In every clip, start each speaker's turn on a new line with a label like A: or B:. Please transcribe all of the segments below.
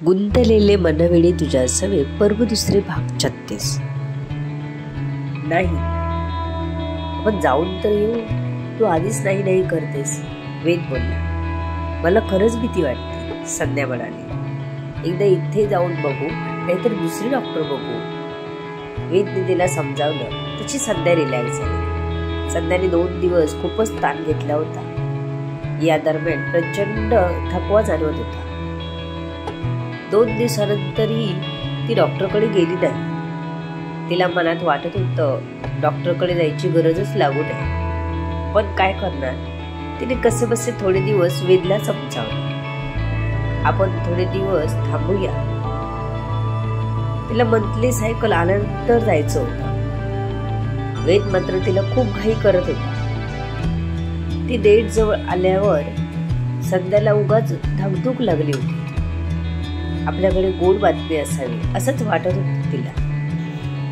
A: गुंतलेले मनवेळी तुझ्या सवे पर्व दुसरे भाग 36. नाही, आपण जाऊन तर येऊ. तू आधीच नाही नाही करतेस, वेद बोलला. मला खरंच भीती वाटते, संध्या म्हणाली. एकदा इथे जाऊन बघू, नाहीतर दुसरे डॉक्टर बघू. वेदने तिला समजावलं. तिची संध्या रिलॅक्स झाली. संध्याने 2 दिवस खूपच ताण घेतला होता. या दरम्यान प्रचंड थकवा जाणवत होता. 2 दिवसानंतरही ती डॉक्टरकडे गेली नाही. तिला मनात वाटत होतं डॉक्टरकडे जायची गरजच लागू नये. पण काय करणार? तिने कसे बसे थोडे दिवस वेदला समजावलं. आपण थोडे दिवस थांबूया. तिला मंथली सायकल आल्यानंतर जायचं होतं. वेद मात्र तिला खूप घाई करत होता. ती डेट जवळ आल्यावर संध्याला उगाच धाकधूक लागली होती. आपल्याकडे गोड बातमी असावी असंच वाटत होतं तिला.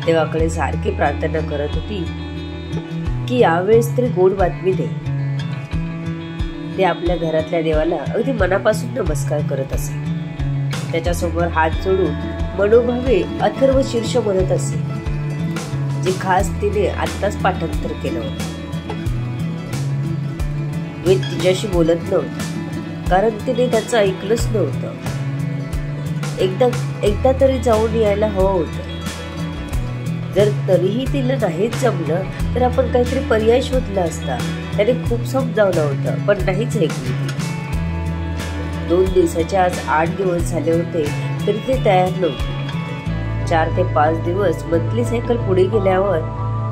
A: देवाकडे सारखी प्रार्थना करत होती की यावेळेस तरी गोड बातमी दे. ते आपल्या घरातल्या देवाला अगदी मनापासून नमस्कार करत असे. त्याच्यासमोर हात जोडून मनोभावे अथर्व शीर्ष म्हणत असे, जे खास तिने आत्ताच पाठांतर केलं होतं. वेद तिच्याशी बोलत नव्हता, कारण तिने त्याचं ऐकलंच नव्हतं. एकदा तरी जाऊन यायला हवं होतं. जर तरीही तिला नाहीच जमलं तर आपण काहीतरी पर्याय शोधला असता. त्याने खूप समजावलं होतं, पण नाहीच ऐकली ती. 2 दिवसाचे आज 8 दिवस झाले होते तरी ते तयार नव्हते. 4 ते 5 दिवस मंथली सायकल पुढे गेल्यावर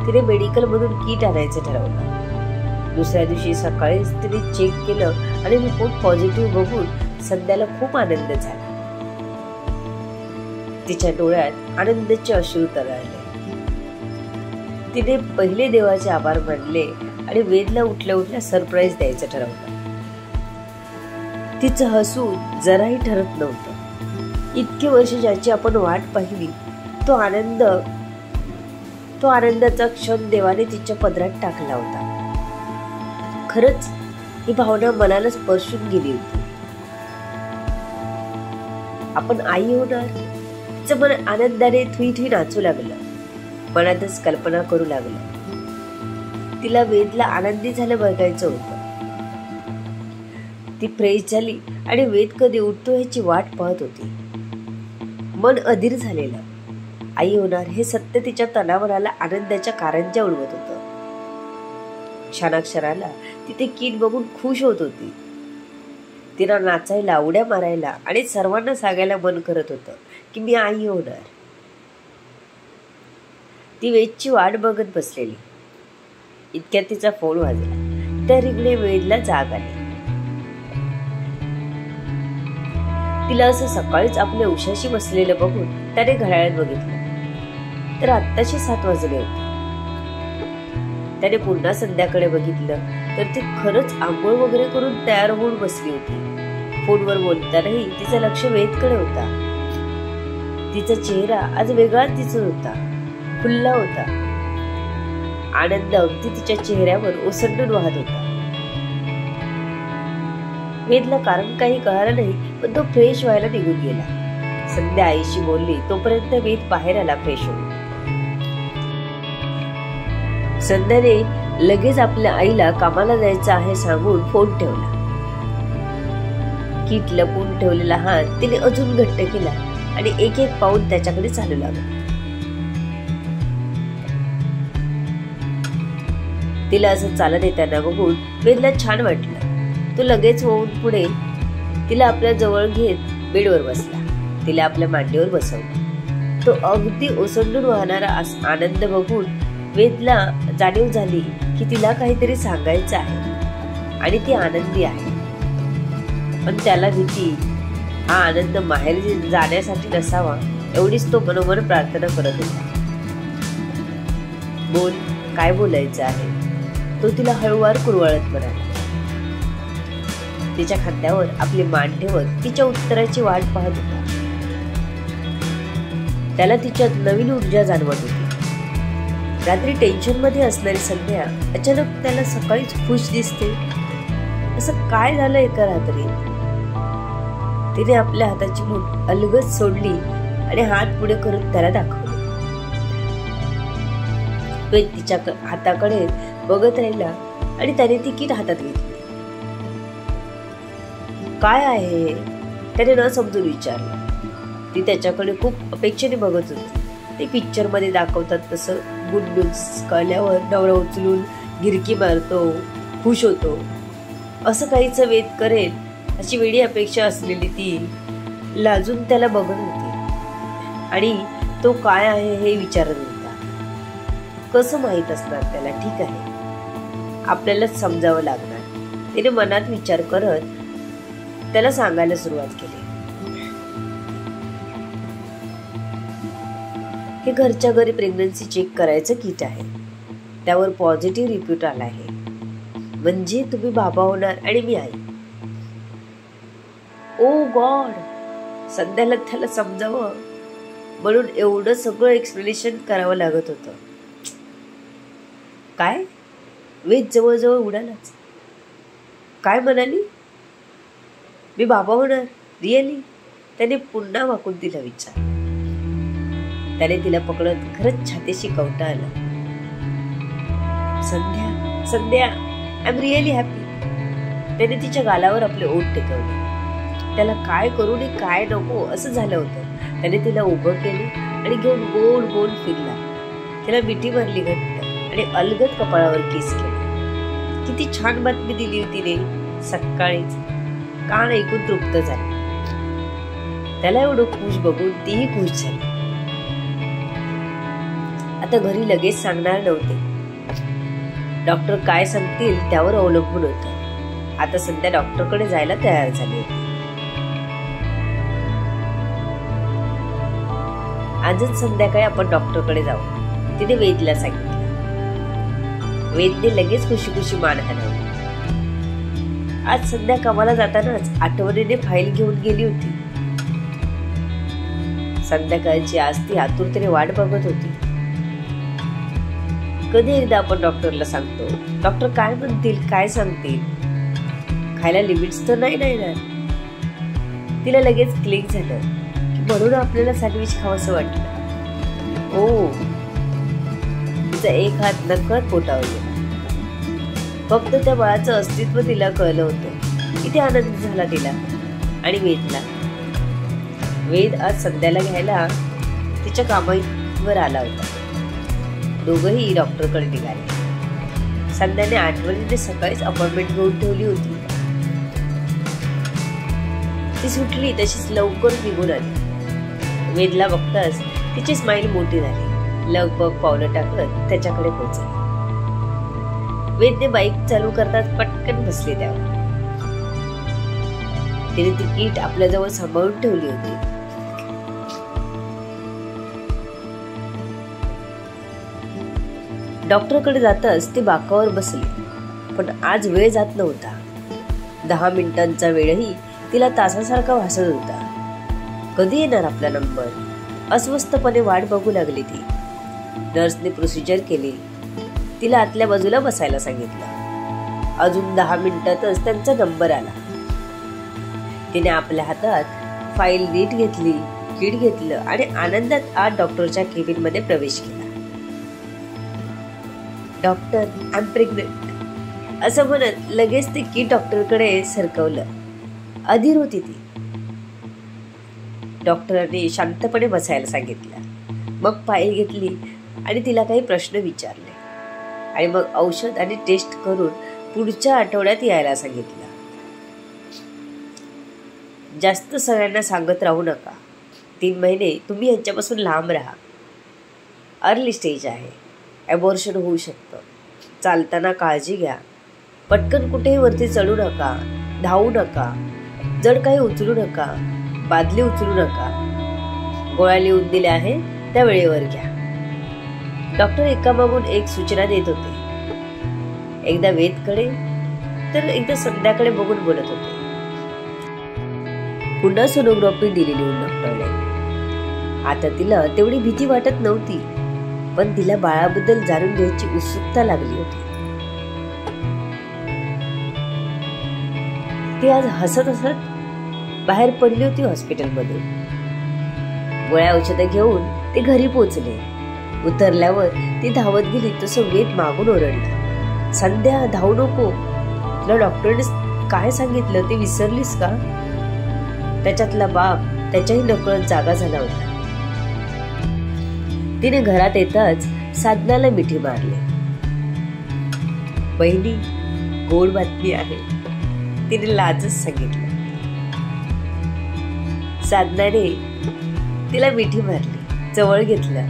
A: तिने मेडिकल मधून किट आणायचं ठरवलं. दुसऱ्या दिवशी सकाळीच तिने चेक केलं आणि रिपोर्ट पॉझिटिव्ह बघून संध्याला खूप आनंद झाला. तिच्या डोळ्यात आनंदाचे अश्रू तरळले. तिने पहिले देवाचे आभार मानले आणि वेदला उठल्या उठल्या सरप्राईज द्यायचं ठरवलं. तिचं हसू जराही ठरत नव्हतं. इतके वर्ष ज्याची आपण वाट पाहिली, तो आनंदाचा क्षण देवाने तिच्या पदरात टाकला होता. खरंच ही भावना मनाला स्पर्शून गेली होती. आपण आई होणार. तिचं मन आनंदाने थुई नाचू लागलं. मनातच कल्पना करू लागलं. तिला वेदला आनंदी झालं बघायचं होतं. ती फ्रेश झाली आणि वेद कधी उठतो ह्याची वाट पाहत होती. मन अधीर झालेलं. आई होणार हे सत्य तिच्या तनावराला आनंदाच्या कारंज्या उडवत होतं. क्षणाक्षराला तिथे किट बघून खुश होत होती. तिला नाचायला, उड्या मारायला आणि सर्वांना सांगायला मन करत होतं की मी आई होणार. ती वेदची वाट बघत बसलेली. इतक्यात तिचा फोन वाजला. त्या रिंगणे वेदला जाग आली. तिला असं सकाळीच आपल्या उशाशी बसलेलं बघून त्याने घड्याळात बघितलं तर आत्ताशी 7 वाजले होते. त्याने पुन्हा संध्याकडे बघितलं तर ती खरंच आंघोळ वगैरे करून तयार होऊन बसली होती. फोनवर बोलतानाही तिचं लक्ष वेदकडे होता. तिचा चेहरा आज वेगळाच दिसत होता, खुल्ला होता. आनंद अगदी तिच्या चेहऱ्यावर ओसंडून वाहत होता. वेदला कारण काही कळालं नाही, पण तो फ्रेश व्हायला निघून गेला. संध्या आईशी बोलली तोपर्यंत वेद बाहेर आला फ्रेश होऊन. संध्याने लगेच आपल्या आईला कामाला जायचं आहे सांगून फोन ठेवला. किट लपून ठेवलेला हात तिने अजून घट्ट केला आणि एक एक पाऊल त्याच्याकडे चालू लागला. तिला असं चालत येताना बघून वेदला छान वाटलं. तो लगेच होऊन पुढे तिला आपल्या जवळ घेत बेडवर बसला. तिला आपल्या मांडीवर बसवलं. तो अगदी ओसंडून वाहणारा आनंद बघून वेदला जाणीव झाली की तिला काहीतरी सांगायचं आहे आणि ती आनंदी आहे. पण त्याला भीती, हा आनंद माहेर जाण्यासाठी नसावा एवढीच तो मनोमन प्रार्थना करत होता. बोल, काय बोलायचं आहे? तो तिला हळूवार कुरवाळत म्हणाला. तिच्या खांद्यावर आपली मान ठेवत तिच्या उत्तराची वाट पाहत होता. त्याला तिच्यात नवीन ऊर्जा जाणवत होती. रात्री टेन्शन मध्ये असणारी संध्या अचानक त्याला सकाळीच खुश दिसते. असं काय झालं एका रात्री? तिने आपल्या हाताची मूठ अलगद सोडली आणि हात पुढे करून त्याला दाखवले. वेद तिच्या हाताकडे बघत राहिला आणि त्याने ती कीट हातात घेतली. काय आहे त्याने न समजून विचारलं. ती त्याच्याकडे खूप अपेक्षेने बघत होती. ते पिक्चर मध्ये दाखवतात तसं गुड न्यूज कळल्यावर नवरा उचलून गिरकी मारतो, खुश होतो, असं काहीच वेद करेल अशी वेडी अपेक्षा असलेली ती लाजून त्याला बघत होती आणि तो काय आहे हे विचारत होता. कसं माहित असणार त्याला? ठीक आहे, आपल्यालाच समजावं लागणार. तिने मनात विचार करत त्याला सांगायला सुरुवात केली. हे घरच्या घरी प्रेग्नन्सी चेक करायचं किट आहे. त्यावर पॉझिटिव्ह रिपोर्ट आला आहे. म्हणजे तुम्ही बाबा होणार आणि मी आई. ओ गॉड! संध्याला त्याला समजावं म्हणून एवढं सगळं एक्सप्लेनेशन करावं लागत होतं. काय? वेद जवळजवळ उडालाच. काय म्हणाली? मी बाबा होणार? रिअली? त्याने पुन्हा वाकून तिला विचार. त्याने तिला पकडत खरंच छातीशी कवटाळलं. संध्या, संध्या, आय एम रिअली हॅपी. त्याने तिच्या गालावर आपले ओठ टेकवले. त्याला काय करू आणि काय नको असं झालं होतं. त्याने तिला उभं केले आणि घेऊन गोल गोल फिरला. तिला मिठी मारली घट्ट आणि अलगद कपाळावर किस केला. किती छान बातमी दिली होती रे सकाळीच. कान ऐकून तृप्त झाली. त्याला एवढं खुश बघून तीही खुश झाली. आता घरी लगेच सांगणार नव्हते. डॉक्टर काय सांगतील त्यावर अवलंबून होतं. आता संध्या डॉक्टरकडे जायला तयार झाली होती. आजच संध्याकाळी आपण डॉक्टरकडे जाऊ, तिने वेदला सांगितलं. वेदने लगेच खुशी खुशी मान हलवली. आज संध्या कामाला जातानाच आठवणीने फाईल घेऊन गेली होती. संध्याकाळची आज ती आतुरतेने वाट बघत होती. कधी एकदा आपण डॉक्टरला सांगतो. डॉक्टर काय म्हणतील, काय सांगतील. खायला लिमिट्स तर नाही ना. तिला लगेच क्लिक झालं की म्हणून आपल्याला सँडविच खावंसं वाटलं. ओ, तिचा एक हात नकळत पोटावर गेला. फक्त त्या बाळाचं अस्तित्व तिला कळलं होतं. किती आनंद झाला तिला आणि वेदला. वेद आज संध्याला घ्यायला तिच्या कामावर आला होता. दोघंही डॉक्टरकडे निघाले. संध्याने आठवणीने सकाळीच अपॉइंटमेंट घेऊन ठेवली होती. ती सुटली तशीच लवकर निघून आली. वेदला बघताच तिची स्माईल मोठी झाली. लगबग पावलं टाकत त्याच्याकडे पोहोचली. वेदने बाईक चालू करताच पटकन बसली त्यावर. तिने ती कीट आपल्याजवळ सांभाळून ठेवली होती. डॉक्टरकडे जाताच ती बाकावर बसली. पण आज वेळ जात नव्हता. 10 मिनिटांचा वेळही तिला तासासारखा भासत होता. कधी येणार आपला नंबर? अस्वस्थपणे वाट बघू लागली ती. नर्सने प्रोसिजर केली. तिला आतल्या बाजूला बसायला सांगितलं. अजून 10 मिनिटातच त्यांचा नंबर आला. तिने आपल्या हातात फाईल नीट घेतली, किट घेतलं आणि आनंदात आत डॉक्टरच्या केबिन मध्ये प्रवेश केला. डॉक्टर, आय एम प्रेग्नंट असं म्हणत लगेच ते किट डॉक्टरकडे सरकवलं. अधीर होती ती. डॉक्टरांनी शांतपणे बसायला सांगितलं. मग फाईल घेतली आणि तिला काही प्रश्न विचारले आणि मग औषध आणि टेस्ट करून पुढच्या आठवड्यात यायला सांगितलं. जास्त सगळ्यांना सांगत राहू नका. 3 महिने तुम्ही यांच्यापासून लांब राहा. अर्ली स्टेज आहे. ॲबॉर्शन होऊ शकतं. चालताना काळजी घ्या. पटकन कुठेही वरती चढू नका. धावू नका. जड काही उचलू नका. बादली उचलू नका. गोळ्या लिहून दिल्या आहे त्या वेळेवर घ्या. डॉक्टर एकामागून एक सूचना देत होते. एकदा वेदकडे तर एकदा संध्याकडे बघून बोलत होते. पुन्हा सोनोग्राफी दिलेली डॉक्टरने. आता तिला तेवढी भीती वाटत नव्हती. पण तिला बाळाबद्दल जाणून घ्यायची उत्सुकता लागली होती. ती आज हसत हसत बाहेर पडली होती हॉस्पिटलमधून. गोळ्या औषधं घेऊन ते घरी पोचले. उतरल्यावर ती धावत गेली तसं वेद मागून ओरडला, संध्या धावू नको, तुला डॉक्टरने काय सांगितलं ते विसरलीस का? त्याच्यातला बाप त्याच्याही नकळत जागा झाला होता. तिने घरात येताच साधनाला मिठी मारली. बहिणी, गोड बातमी आहे, तिने लाजच सांगितलं. साधनाने तिला मिठी मारली, जवळ घेतलं.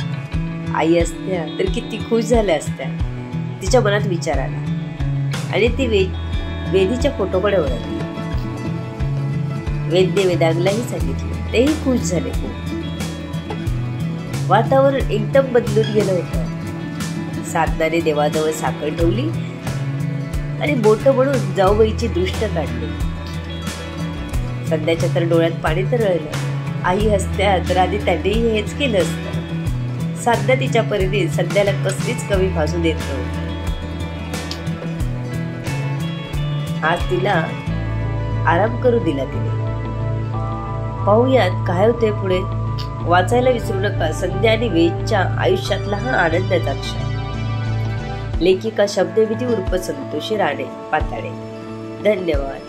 A: आई असत्या तर किती खुश झाल्या असत्या, तिच्या मनात विचार आला आणि ती वेदीच्या फोटोकडे वळली. वेदने वेदांगलाही सांगितलं, तेही खुश झाले. वातावरण एकदम बदलून गेलं होतं. साधनाने देवाजवळ साखर ठेवली आणि बोट म्हणून जाऊबाईची दृष्ट काढली. संध्याच्या तर डोळ्यात पाणी तरळलं. आई हसत्या तर आधी त्यांनीही हेच केलं असतं. साध्या तिच्या परीने संध्याला कसलीच कमी भासू देत नव्हती. आज तिला आराम करू दिला तिने. पाहूयात काय होते पुढे. वाचायला विसरू नका संध्या आणि वेदच्या आयुष्यातला हा आनंदाचा क्षण. लेखिका शब्दविधी उर्फ संतोषी राणे पाताळे. धन्यवाद.